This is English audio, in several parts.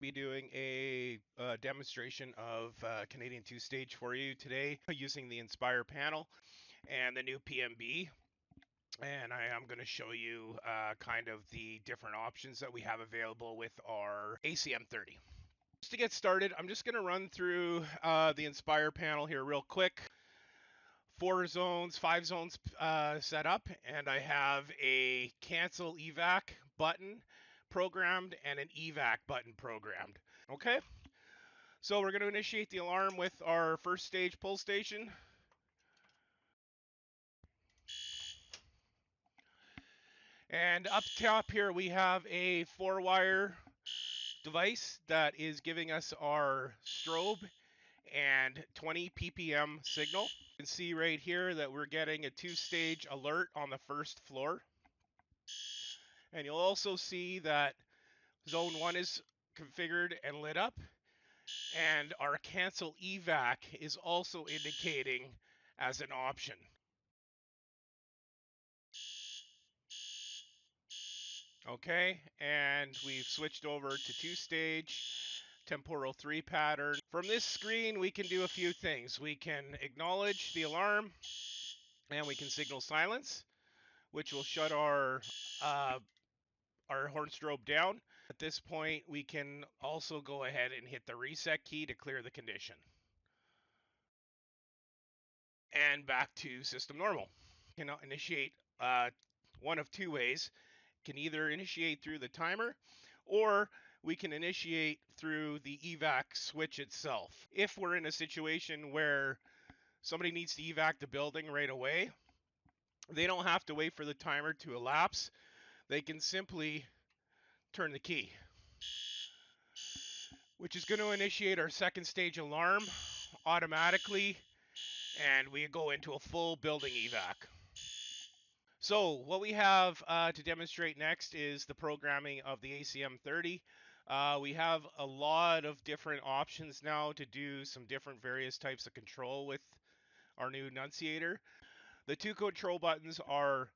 Be doing a demonstration of Canadian two-stage for you today using the Inspire panel and the new PMB. And I am going to show you kind of the different options that we have available with our ACM30. Just to get started, I'm just going to run through the Inspire panel here real quick. 5 zones set up, and I have a cancel evac button programmed and an evac button programmed. Okay, so we're going to initiate the alarm with our first stage pull station. And up top here we have a 4-wire device that is giving us our strobe and 20 ppm signal. You can see right here that we're getting a 2-stage alert on the first floor. And you'll also see that zone 1 is configured and lit up, and our cancel evac is also indicating as an option. Okay, and we've switched over to 2-stage temporal 3 pattern. From this screen, we can do a few things. We can acknowledge the alarm, and we can signal silence, which will shut our horn strobe down. At this point, we can also go ahead and hit the reset key to clear the condition. And back to system normal. You can initiate one of two ways. Can either initiate through the timer, or we can initiate through the evac switch itself. If we're in a situation where somebody needs to evac the building right away, they don't have to wait for the timer to elapse. They can simply turn the key, which is going to initiate our second stage alarm automatically, and we go into a full building evac. So what we have to demonstrate next is the programming of the ACM30. We have a lot of different options now to do some different various types of control with our new enunciator. The two control buttons are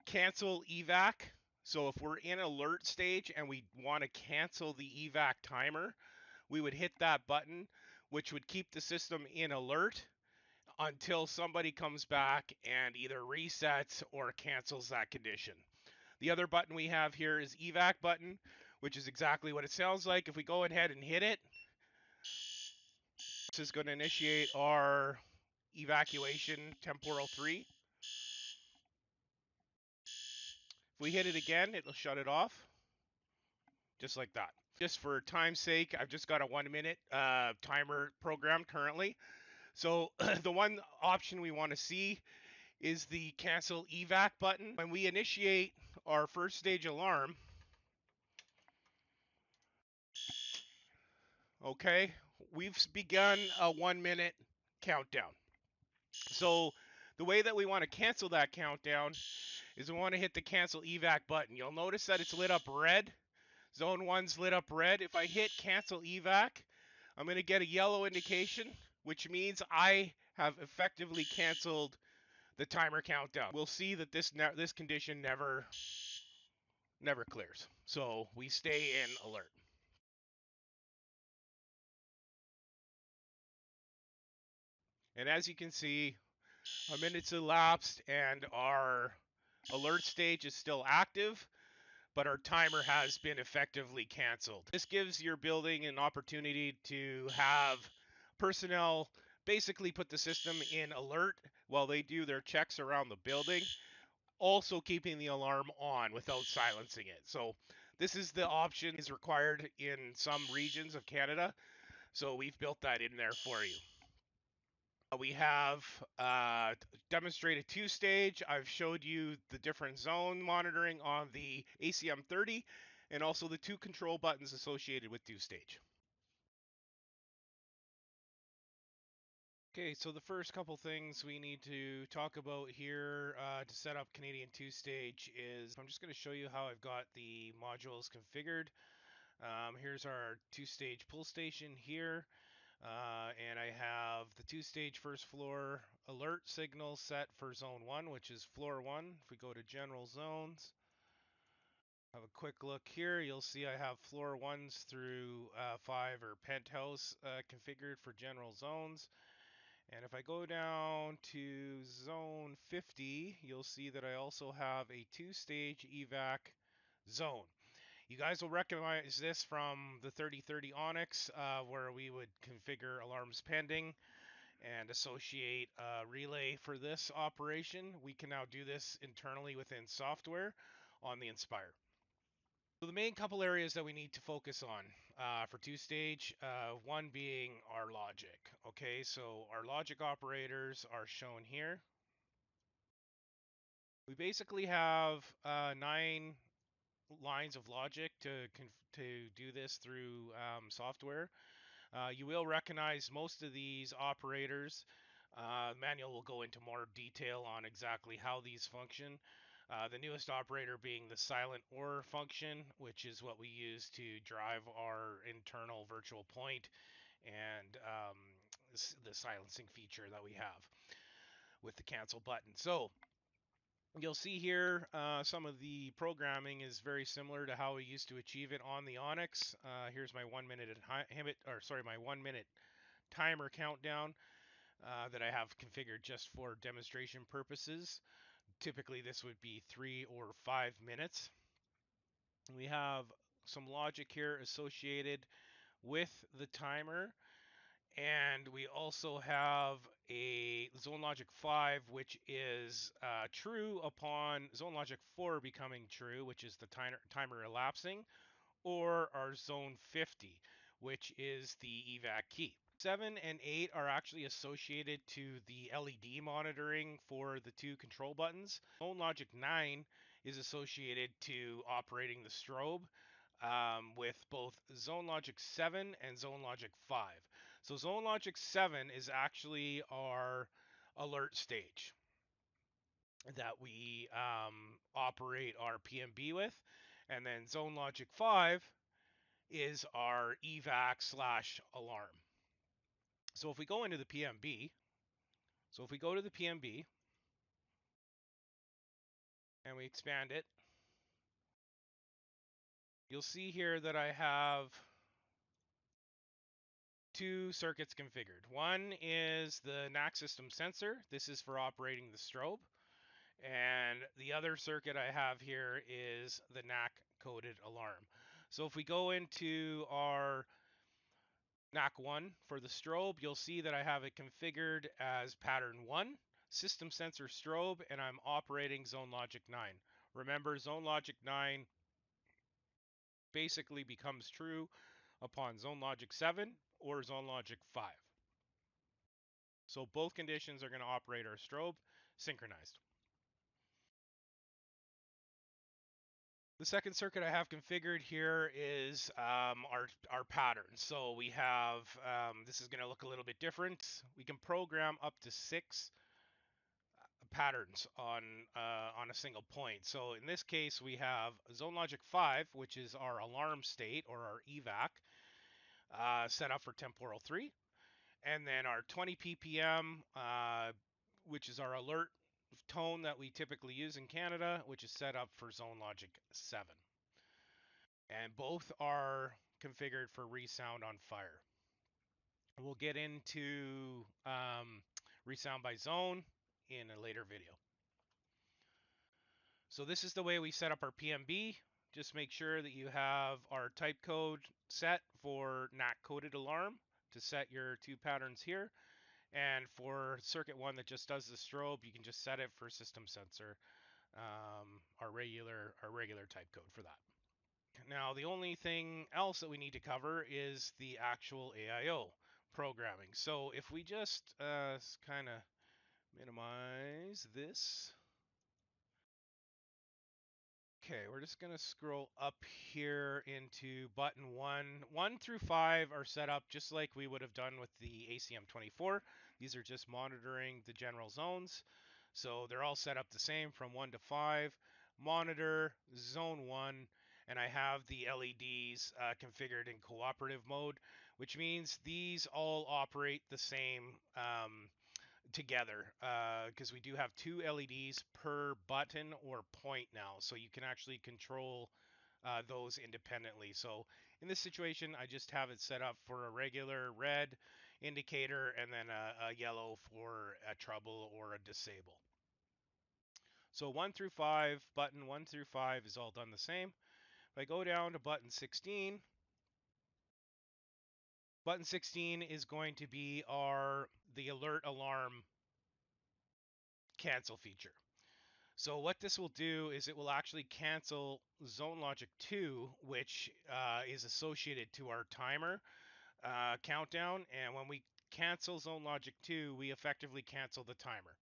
cancel evac. So if we're in alert stage and we want to cancel the evac timer, we would hit that button, which would keep the system in alert until somebody comes back and either resets or cancels that condition. The other button we have here is evac button, which is exactly what it sounds like. If we go ahead and hit it, this is going to initiate our evacuation temporal 3. If we hit it again, it'll shut it off, just like that. Just for time's sake, I've just got a 1-minute timer programmed currently. So the one option we want to see is the cancel evac button. When we initiate our first stage alarm, okay, we've begun a 1-minute countdown. So the way that we want to cancel that countdown is we want to hit the cancel evac button. You'll notice that it's lit up red. Zone 1's lit up red. If I hit cancel evac, I'm going to get a yellow indication, which means I have effectively canceled the timer countdown. We'll see that this condition never clears. So we stay in alert. And as you can see, a minute's elapsed and our alert stage is still active, but our timer has been effectively canceled. This gives your building an opportunity to have personnel basically put the system in alert while they do their checks around the building, also keeping the alarm on without silencing it. So this is the option is required in some regions of Canada. So we've built that in there for you. We have demonstrated 2-stage. I've showed you the different zone monitoring on the ACM30 and also the 2 control buttons associated with 2-stage. Okay, so the first couple things we need to talk about here to set up Canadian 2-stage is I'm just going to show you how I've got the modules configured. Here's our 2-stage pull station here. And I have the 2-stage first floor alert signal set for zone 1, which is floor 1. If we go to general zones, Have a quick look here. You'll see I have floor 1s through 5 or penthouse configured for general zones. And if I go down to zone 50, you'll see that I also have a 2-stage evac zone. You guys will recognize this from the 3030 Onyx, where we would configure alarms pending and associate a relay for this operation. We can now do this internally within software on the Inspire. So the main couple areas that we need to focus on for 2-stage, one being our logic. Okay, so our logic operators are shown here. We basically have 9 lines of logic to do this through software. You will recognize most of these operators. Manual will go into more detail on exactly how these function. The newest operator being the silent OR function, which is what we use to drive our internal virtual point and the silencing feature that we have with the cancel button. So you'll see here some of the programming is very similar to how we used to achieve it on the Onyx. Here's my 1 minute my 1 minute timer countdown that I have configured just for demonstration purposes. Typically this would be 3 or 5 minutes. We have some logic here associated with the timer. And we also have a zone logic 5, which is true upon zone logic 4 becoming true, which is the timer elapsing, or our zone 50, which is the evac key. 7 and 8 are actually associated to the LED monitoring for the 2 control buttons. Zone logic 9 is associated to operating the strobe. With both Zone Logic 7 and Zone Logic 5. So Zone Logic 7 is actually our alert stage that we operate our PMB with. And then Zone Logic 5 is our evac slash alarm. So if we go into the PMB, if we go to the PMB and we expand it, you'll see here that I have 2 circuits configured. One is the NAC system sensor. This is for operating the strobe. And the other circuit I have here is the NAC coded alarm. So if we go into our NAC 1 for the strobe, you'll see that I have it configured as pattern 1, system sensor strobe, and I'm operating Zone Logic 9. Remember, Zone Logic 9 basically becomes true upon Zone Logic 7 or Zone Logic 5. So both conditions are going to operate our strobe synchronized. The second circuit I have configured here is our patterns. So we have, this is going to look a little bit different. We can program up to 6 patterns on a single point. So in this case, we have Zone Logic 5, which is our alarm state or our evac, set up for temporal 3. And then our 20 ppm, which is our alert tone that we typically use in Canada, which is set up for Zone Logic 7. And both are configured for resound on fire. We'll get into resound by zone in a later video. So this is the way we set up our PMB. Just make sure that you have our type code set for NAC coded alarm to set your 2 patterns here. And for circuit 1 that just does the strobe, you can just set it for system sensor, our regular type code for that. Now, the only thing else that we need to cover is the actual AIO programming. So if we just kind of minimize this. Okay, we're just going to scroll up here into button 1. 1 through 5 are set up just like we would have done with the ACM24. These are just monitoring the general zones. So they're all set up the same from 1 to 5. Monitor, zone 1, and I have the LEDs configured in cooperative mode, which means these all operate the same together because we do have 2 LEDs per button or point now, so you can actually control those independently. So in this situation, I just have it set up for a regular red indicator and then a yellow for a trouble or a disable. So 1 through 5, button 1 through 5 is all done the same. If I go down to button 16, button 16 is going to be the alert alarm cancel feature. So what this will do is it will actually cancel zone logic 2, which is associated to our timer countdown. And when we cancel zone logic 2, we effectively cancel the timer.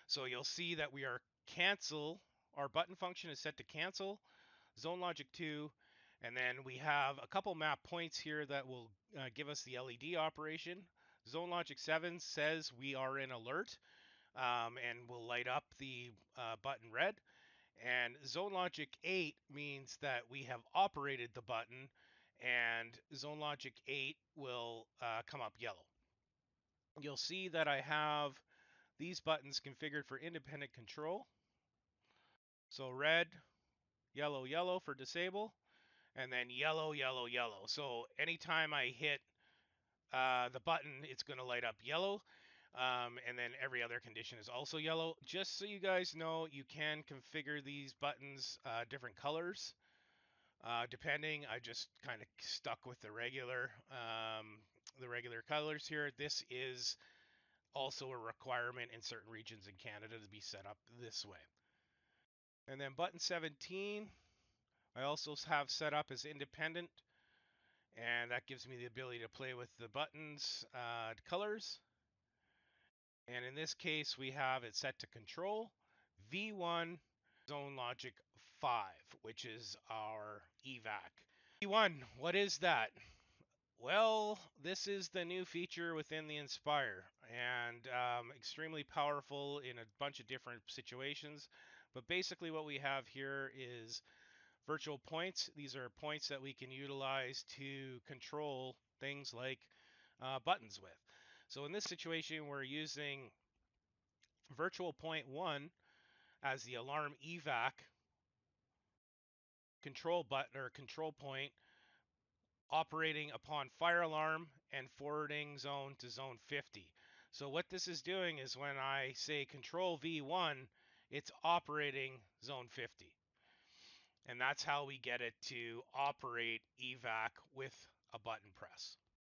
So you'll see that we are cancel, our button function is set to cancel zone logic 2, and then we have a couple map points here that will give us the LED operation. Zone logic 7 says we are in alert and will light up the button red. And zone logic 8 means that we have operated the button, and zone logic 8 will come up yellow. You'll see that I have these buttons configured for independent control. So red, yellow, yellow for disable, and then yellow, yellow, yellow. So anytime I hit the button, it's going to light up yellow. And then every other condition is also yellow. Just so you guys know, you can configure these buttons different colors. Depending, I just kind of stuck with the regular colors here. This is also a requirement in certain regions in Canada to be set up this way. And then button 17, I also have set up as independent, and that gives me the ability to play with the buttons colors. And in this case, we have it set to control V1 zone logic 5, which is our evac. V1, what is that? Well, this is the new feature within the Inspire, and extremely powerful in a bunch of different situations. But basically what we have here is virtual points. These are points that we can utilize to control things like buttons with. So in this situation, we're using virtual point 1 as the alarm evac control button or control point, operating upon fire alarm and forwarding zone to zone 50. So what this is doing is when I say control V1, it's operating zone 50. And that's how we get it to operate evac with a button press.